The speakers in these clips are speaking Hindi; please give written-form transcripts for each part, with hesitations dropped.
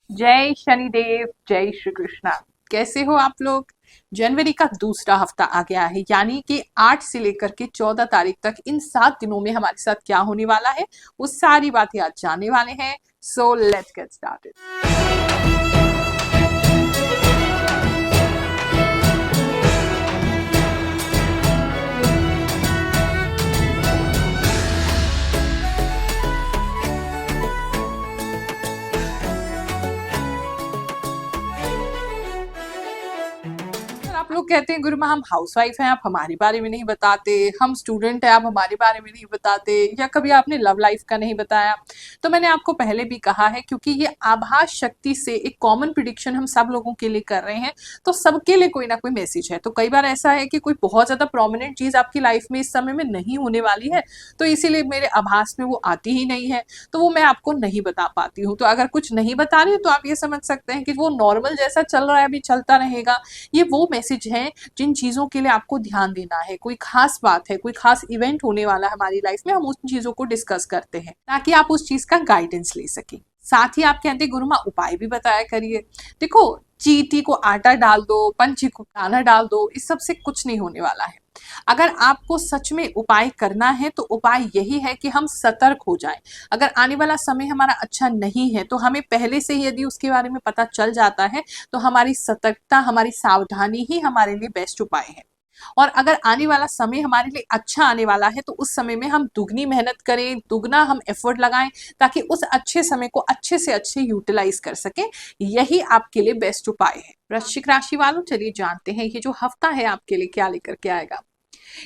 जय शनिदेव, जय श्री कृष्णा। कैसे हो आप लोग? जनवरी का दूसरा हफ्ता आ गया है, यानी कि 8 से लेकर के 14 तारीख तक इन 7 दिनों में हमारे साथ क्या होने वाला है वो सारी बातें आज जानने वाले हैं। So let's get started. आप लोग कहते हैं गुरुमा हम हाउसवाइफ हैं, आप हमारे बारे में नहीं बताते, हम स्टूडेंट हैं, आप हमारे बारे में नहीं बताते, या कभी आपने लव लाइफ का नहीं बताया। तो मैंने आपको पहले भी कहा है, क्योंकि ये आभास शक्ति से एक कॉमन प्रिडिक्शन हम सब लोगों के लिए कर रहे हैं, तो सबके लिए कोई ना कोई मैसेज है। तो कई बार ऐसा है कि कोई बहुत ज्यादा प्रोमिनेंट चीज आपकी लाइफ में इस समय में नहीं होने वाली है, तो इसीलिए मेरे आभास में वो आती ही नहीं है, तो वो मैं आपको नहीं बता पाती हूँ। तो अगर कुछ नहीं बता रही तो आप ये समझ सकते हैं कि वो नॉर्मल जैसा चल रहा है अभी चलता रहेगा। ये वो मैसेज है जिन चीजों के लिए आपको ध्यान देना है, कोई खास बात है, कोई खास इवेंट होने वाला है हमारी लाइफ में, हम उन चीजों को डिस्कस करते हैं ताकि आप उस चीज का गाइडेंस ले सकें। साथ ही आप कहते हैं गुरुमा उपाय भी बताया करिए। देखो, चींटी को आटा डाल दो, पंछी को दाना डाल दो, इस सब से कुछ नहीं होने वाला है। अगर आपको सच में उपाय करना है तो उपाय यही है कि हम सतर्क हो जाएं। अगर आने वाला समय हमारा अच्छा नहीं है तो हमें पहले से ही यदि उसके बारे में पता चल जाता है तो हमारी सतर्कता, हमारी सावधानी ही हमारे लिए बेस्ट उपाय है। और अगर आने वाला समय हमारे लिए अच्छा आने वाला है तो उस समय में हम दुगनी मेहनत करें, दुगना हम एफर्ट लगाएं, ताकि उस अच्छे समय को अच्छे से अच्छे यूटिलाइज कर सकें। यही आपके लिए बेस्ट उपाय है। वृश्चिक राशि वालों, चलिए जानते हैं ये जो हफ्ता है आपके लिए क्या लेकर के आएगा।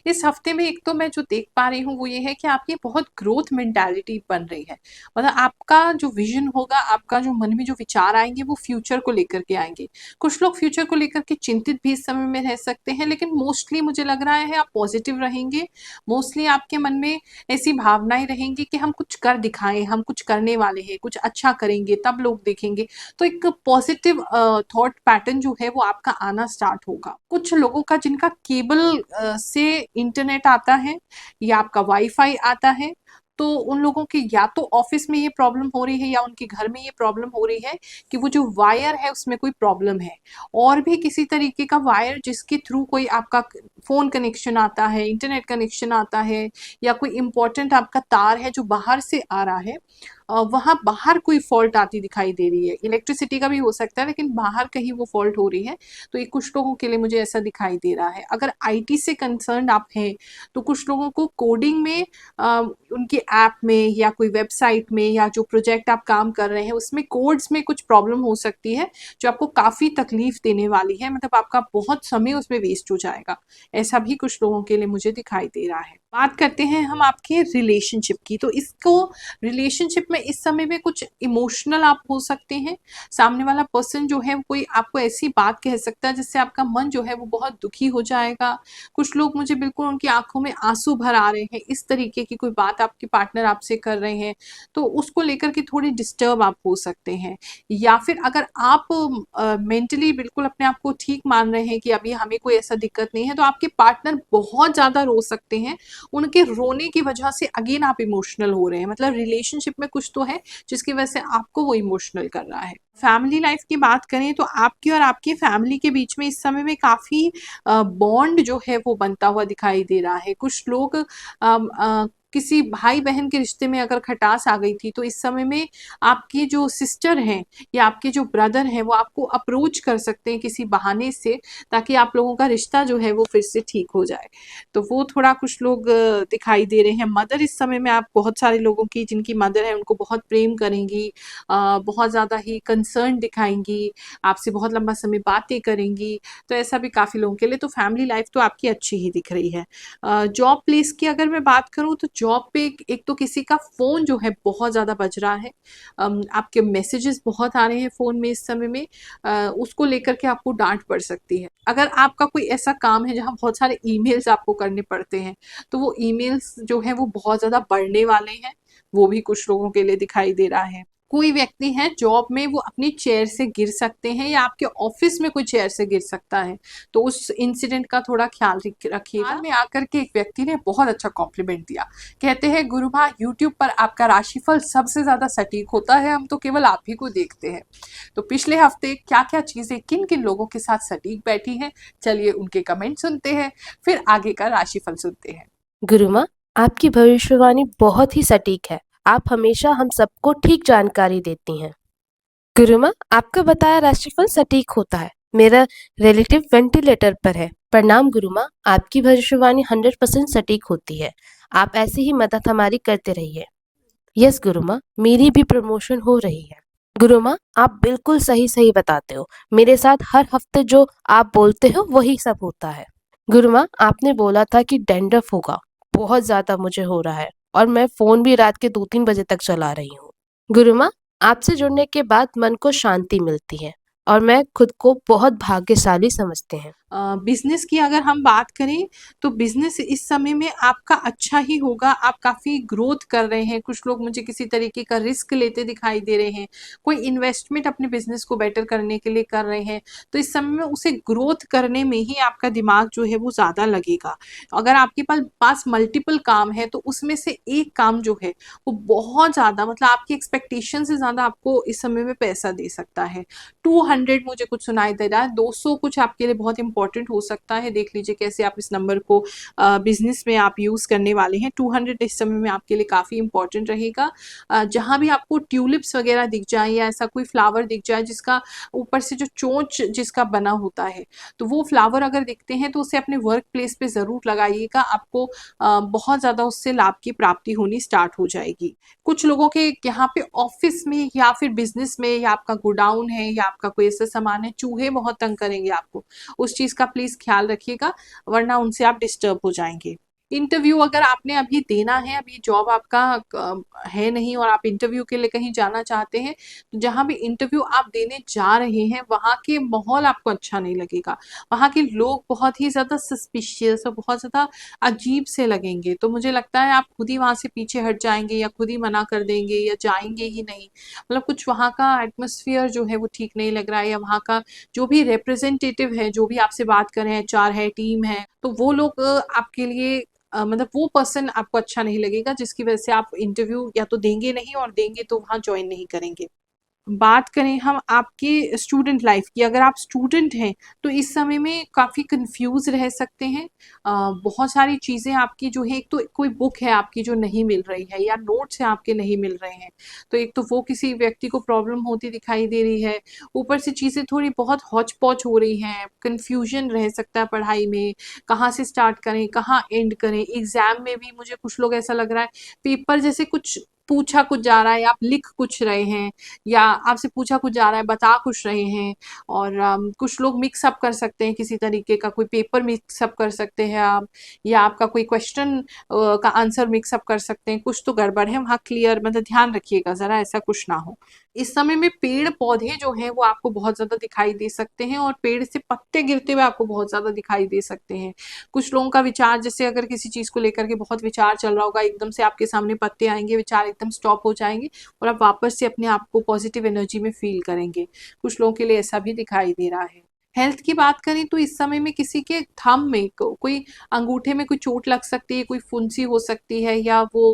इस हफ्ते में एक तो मैं जो देख पा रही हूँ वो ये है कि आपकी बहुत ग्रोथ मेंटालिटी बन रही है। मतलब आपका जो विजन होगा, आपका जो मन में जो विचार आएंगे वो फ्यूचर को लेकर के आएंगे। कुछ लोग फ्यूचर को लेकर के चिंतित भी इस समय में रह सकते हैं, लेकिन मोस्टली मुझे लग रहा है आप पॉजिटिव रहेंगे। मोस्टली आपके मन में ऐसी भावनाएं रहेंगी कि हम कुछ कर दिखाएं, हम कुछ करने वाले हैं, कुछ अच्छा करेंगे तब लोग देखेंगे। तो एक पॉजिटिव थॉट पैटर्न जो है वो आपका आना स्टार्ट होगा। कुछ लोगों का जिनका केबल से इंटरनेट आता है या आपका वाईफाई आता है, तो उन लोगों के या तो ऑफिस में ये प्रॉब्लम हो रही है या उनके घर में ये प्रॉब्लम हो रही है कि वो जो वायर है उसमें कोई प्रॉब्लम है। और भी किसी तरीके का वायर जिसके थ्रू कोई आपका फोन कनेक्शन आता है, इंटरनेट कनेक्शन आता है, या कोई इंपॉर्टेंट आपका तार है जो बाहर से आ रहा है, वहां बाहर कोई फॉल्ट आती दिखाई दे रही है। इलेक्ट्रिसिटी का भी हो सकता है, लेकिन बाहर कहीं वो फॉल्ट हो रही है। तो ये कुछ लोगों के लिए मुझे ऐसा दिखाई दे रहा है। अगर आईटी से कंसर्न आप हैं तो कुछ लोगों को कोडिंग में, उनके ऐप में या कोई वेबसाइट में, या जो प्रोजेक्ट आप काम कर रहे हैं उसमें कोड्स में कुछ प्रॉब्लम हो सकती है जो आपको काफी तकलीफ देने वाली है। मतलब आपका बहुत समय उसमें वेस्ट हो जाएगा। ऐसा भी कुछ लोगों के लिए मुझे दिखाई दे रहा है। बात करते हैं हम आपके रिलेशनशिप की। तो इसको रिलेशनशिप में इस समय में कुछ इमोशनल आप हो सकते हैं। सामने वाला पर्सन जो है कोई आपको ऐसी बात कह सकता है जिससे आपका मन जो है वो बहुत दुखी हो जाएगा। कुछ लोग, मुझे बिल्कुल उनकी आंखों में आंसू भर आ रहे हैं, इस तरीके की कोई बात आपके पार्टनर आपसे कर रहे हैं, तो उसको लेकर के थोड़ी डिस्टर्ब आप हो सकते हैं। या फिर अगर आप मेंटली बिल्कुल अपने आप को ठीक मान रहे हैं कि अभी हमें कोई ऐसा दिक्कत नहीं है, तो आपके पार्टनर बहुत ज्यादा रो सकते हैं। उनके रोने की वजह से अगेन आप इमोशनल हो रहे हैं। मतलब रिलेशनशिप में कुछ तो है जिसकी वजह से आपको वो इमोशनल कर रहा है। फैमिली लाइफ की बात करें तो आपकी और आपकी फैमिली के बीच में इस समय में काफी बॉन्ड जो है वो बनता हुआ दिखाई दे रहा है। कुछ लोग किसी भाई बहन के रिश्ते में अगर खटास आ गई थी, तो इस समय में आपके जो सिस्टर हैं या आपके जो ब्रदर हैं वो आपको अप्रोच कर सकते हैं किसी बहाने से, ताकि आप लोगों का रिश्ता जो है वो फिर से ठीक हो जाए। तो वो थोड़ा कुछ लोग दिखाई दे रहे हैं। मदर, इस समय में आप बहुत सारे लोगों की जिनकी मदर है उनको बहुत प्रेम करेंगी, बहुत ज़्यादा ही कंसर्न दिखाएंगी, आपसे बहुत लंबा समय बातें करेंगी। तो ऐसा भी काफ़ी लोगों के लिए। तो फैमिली लाइफ तो आपकी अच्छी ही दिख रही है। जॉब प्लेस की अगर मैं बात करूँ तो जॉब पे एक तो किसी का फ़ोन जो है बहुत ज़्यादा बज रहा है। आपके मैसेजेस बहुत आ रहे हैं फ़ोन में इस समय में। उसको लेकर के आपको डांट पड़ सकती है। अगर आपका कोई ऐसा काम है जहाँ बहुत सारे ईमेल्स आपको करने पड़ते हैं, तो वो ईमेल्स जो है वो बहुत ज़्यादा बढ़ने वाले हैं। वो भी कुछ लोगों के लिए दिखाई दे रहा है। कोई व्यक्ति है जॉब में, वो अपनी चेयर से गिर सकते हैं या आपके ऑफिस में कोई चेयर से गिर सकता है, तो उस इंसिडेंट का थोड़ा ख्याल रखिएगा। बाद में आकर के एक व्यक्ति ने बहुत अच्छा कॉम्प्लीमेंट दिया, कहते हैं गुरुमा यूट्यूब पर आपका राशिफल सबसे ज्यादा सटीक होता है, हम तो केवल आप ही को देखते हैं। तो पिछले हफ्ते क्या क्या चीजें किन किन लोगों के साथ सटीक बैठी हैं, चलिए उनके कमेंट सुनते हैं, फिर आगे का राशिफल सुनते हैं। गुरुमा, आपकी भविष्यवाणी बहुत ही सटीक है। आप हमेशा हम सबको ठीक जानकारी देती हैं। गुरुमा, आपका बताया राशिफल सटीक होता है। मेरा रिलेटिव वेंटिलेटर पर है। प्रणाम गुरुमा, आपकी भविष्यवाणी 100% सटीक होती है। आप ऐसी ही मदद हमारी करते रहिए। यस गुरुमा, मेरी भी प्रमोशन हो रही है। गुरुमा, आप बिल्कुल सही सही बताते हो। मेरे साथ हर हफ्ते जो आप बोलते हो वही सब होता है। गुरुमा, आपने बोला था कि डैंड्रफ होगा। बहुत ज्यादा मुझे हो रहा है और मैं फोन भी रात के 2-3 बजे तक चला रही हूँ। गुरुमा, आपसे जुड़ने के बाद मन को शांति मिलती है और मैं खुद को बहुत भाग्यशाली समझते हैं। बिजनेस की अगर हम बात करें तो बिजनेस इस समय में आपका अच्छा ही होगा। आप काफ़ी ग्रोथ कर रहे हैं। कुछ लोग मुझे किसी तरीके का रिस्क लेते दिखाई दे रहे हैं, कोई इन्वेस्टमेंट अपने बिजनेस को बेटर करने के लिए कर रहे हैं, तो इस समय में उसे ग्रोथ करने में ही आपका दिमाग जो है वो ज़्यादा लगेगा। अगर आपके पास मल्टीपल काम है तो उसमें से एक काम जो है वो बहुत ज़्यादा, मतलब आपकी एक्सपेक्टेशन से ज़्यादा आपको इस समय में पैसा दे सकता है। 200 मुझे कुछ सुनाई दे रहा है, 200 कुछ आपके लिए बहुत इंपॉर्टेंट हो सकता है। देख लीजिए कैसे आप इस नंबर को बिजनेस में आप यूज करने वाले हैं। 200 इस समय में आपके लिए काफी इंपॉर्टेंट रहेगा। जहां भी आपको ट्यूलिप्स वगैरह दिख जाए या ऐसा कोई फ्लावर दिख जाए जिसका ऊपर से जो चोंच जिसका बना होता है, तो वो फ्लावर अगर दिखते हैं तो उसे अपने वर्क प्लेस पे जरूर लगाइएगा। आपको बहुत ज्यादा उससे लाभ की प्राप्ति होनी स्टार्ट हो जाएगी। कुछ लोगों के यहाँ पे ऑफिस में या फिर बिजनेस में या आपका गोडाउन है या आपका कोई ऐसा सामान है, चूहे बहुत तंग करेंगे आपको, उस चीज का प्लीज ख्याल रखिएगा, वरना उनसे आप डिस्टर्ब हो जाएंगे। इंटरव्यू अगर आपने अभी देना है, अभी जॉब आपका है नहीं और आप इंटरव्यू के लिए कहीं जाना चाहते हैं, तो जहां भी इंटरव्यू आप देने जा रहे हैं वहां के माहौल आपको अच्छा नहीं लगेगा। वहां के लोग बहुत ही ज्यादा सस्पिशियस और बहुत ज्यादा अजीब से लगेंगे, तो मुझे लगता है आप खुद ही वहां से पीछे हट जाएंगे या खुद ही मना कर देंगे या जाएंगे ही नहीं। मतलब कुछ वहां का एटमोसफियर जो है वो ठीक नहीं लग रहा है, या वहां का जो भी रिप्रेजेंटेटिव है, जो भी आपसे बात कर रहे हैं, एचआर है, टीम है, तो वो लोग आपके लिए मतलब वो पर्सन आपको अच्छा नहीं लगेगा, जिसकी वजह से आप इंटरव्यू या तो देंगे नहीं, और देंगे तो वहां ज्वाइन नहीं करेंगे। बात करें हम आपके स्टूडेंट लाइफ की, अगर आप स्टूडेंट हैं तो इस समय में काफ़ी कंफ्यूज रह सकते हैं। बहुत सारी चीज़ें आपकी जो है, एक तो कोई बुक है आपकी जो नहीं मिल रही है या नोट्स हैं आपके नहीं मिल रहे हैं, तो एक तो वो किसी व्यक्ति को प्रॉब्लम होती दिखाई दे रही है। ऊपर से चीज़ें थोड़ी बहुत हौच पौच हो रही हैं, कन्फ्यूजन रह सकता है पढ़ाई में, कहाँ से स्टार्ट करें कहाँ एंड करें। एग्जाम में भी मुझे कुछ लोग ऐसा लग रहा है, पेपर जैसे कुछ पूछा कुछ जा रहा है, आप लिख कुछ रहे हैं, या आपसे पूछा कुछ जा रहा है बता कुछ रहे हैं, और कुछ लोग मिक्स अप कर सकते हैं, किसी तरीके का कोई पेपर मिक्स अप कर सकते हैं आप, या आपका कोई क्वेश्चन का आंसर मिक्स अप कर सकते हैं। कुछ तो गड़बड़ है वहाँ, क्लियर मतलब ध्यान रखिएगा जरा ऐसा कुछ ना हो। इस समय में पेड़ पौधे जो हैं वो आपको बहुत ज्यादा दिखाई दे सकते हैं, और पेड़ से पत्ते गिरते हुए आपको बहुत ज्यादा दिखाई दे सकते हैं। कुछ लोगों का विचार, जैसे अगर किसी चीज को लेकर के बहुत विचार चल रहा होगा, एकदम से आपके सामने पत्ते आएंगे, विचार एकदम स्टॉप हो जाएंगे और आप वापस से अपने आप को पॉजिटिव एनर्जी में फील करेंगे। कुछ लोगों के लिए ऐसा भी दिखाई दे रहा है। हेल्थ की बात करें तो इस समय में किसी के थंब में कोई अंगूठे में कोई चोट लग सकती है, कोई फुंसी हो सकती है, या वो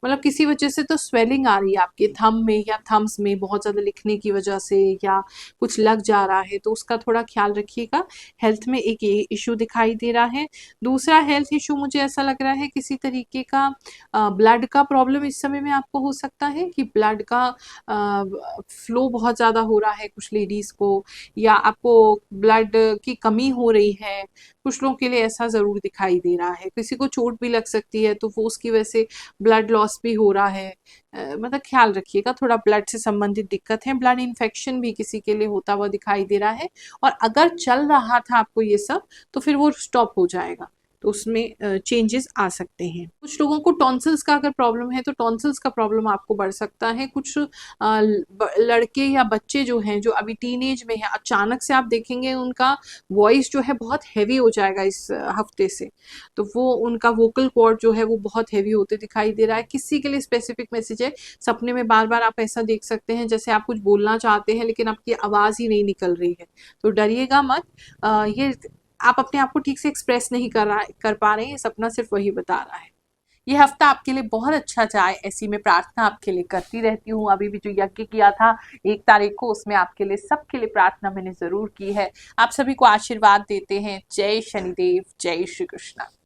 मतलब किसी वजह से तो स्वेलिंग आ रही है आपके थंब में या थम्स में, बहुत ज़्यादा लिखने की वजह से या कुछ लग जा रहा है, तो उसका थोड़ा ख्याल रखिएगा। हेल्थ में एक ये इशू दिखाई दे रहा है। दूसरा हेल्थ इशू मुझे ऐसा लग रहा है किसी तरीके का ब्लड का प्रॉब्लम इस समय में आपको हो सकता है, कि ब्लड का फ्लो बहुत ज़्यादा हो रहा है कुछ लेडीज़ को, या आपको ब्लड की कमी हो रही है। कुछ लोगों के लिए ऐसा ज़रूर दिखाई दे रहा है। किसी को चोट भी लग सकती है तो वो उसकी वजह से ब्लड लॉस भी हो रहा है। मतलब ख्याल रखिएगा, थोड़ा ब्लड से संबंधित दिक्कत है। ब्लड इन्फेक्शन भी किसी के लिए होता हुआ दिखाई दे रहा है, और अगर चल रहा था आपको ये सब तो फिर वो स्टॉप हो जाएगा। तो उसमें चेंजेस आ सकते हैं। कुछ लोगों को टॉन्सिल्स का अगर प्रॉब्लम है तो टॉन्सिल्स का प्रॉब्लम आपको बढ़ सकता है। कुछ लड़के या बच्चे जो हैं जो अभी टीनेज में हैं, अचानक से आप देखेंगे उनका वॉइस जो है बहुत हैवी हो जाएगा इस हफ्ते से, तो वो उनका वोकल कॉर्ड जो है वो बहुत हैवी होते दिखाई दे रहा है। किसी के लिए स्पेसिफिक मैसेज है, सपने में बार बार आप ऐसा देख सकते हैं जैसे आप कुछ बोलना चाहते हैं लेकिन आपकी आवाज़ ही नहीं निकल रही है, तो डरिएगा मत। ये आप अपने आप को ठीक से एक्सप्रेस नहीं कर पा रहे हैं, ये सपना सिर्फ वही बता रहा है। ये हफ्ता आपके लिए बहुत अच्छा जाए, ऐसी मैं प्रार्थना आपके लिए करती रहती हूँ। अभी भी जो यज्ञ किया था 1 तारीख को, उसमें आपके लिए सबके लिए प्रार्थना मैंने जरूर की है। आप सभी को आशीर्वाद देते हैं। जय शनिदेव, जय श्री कृष्ण।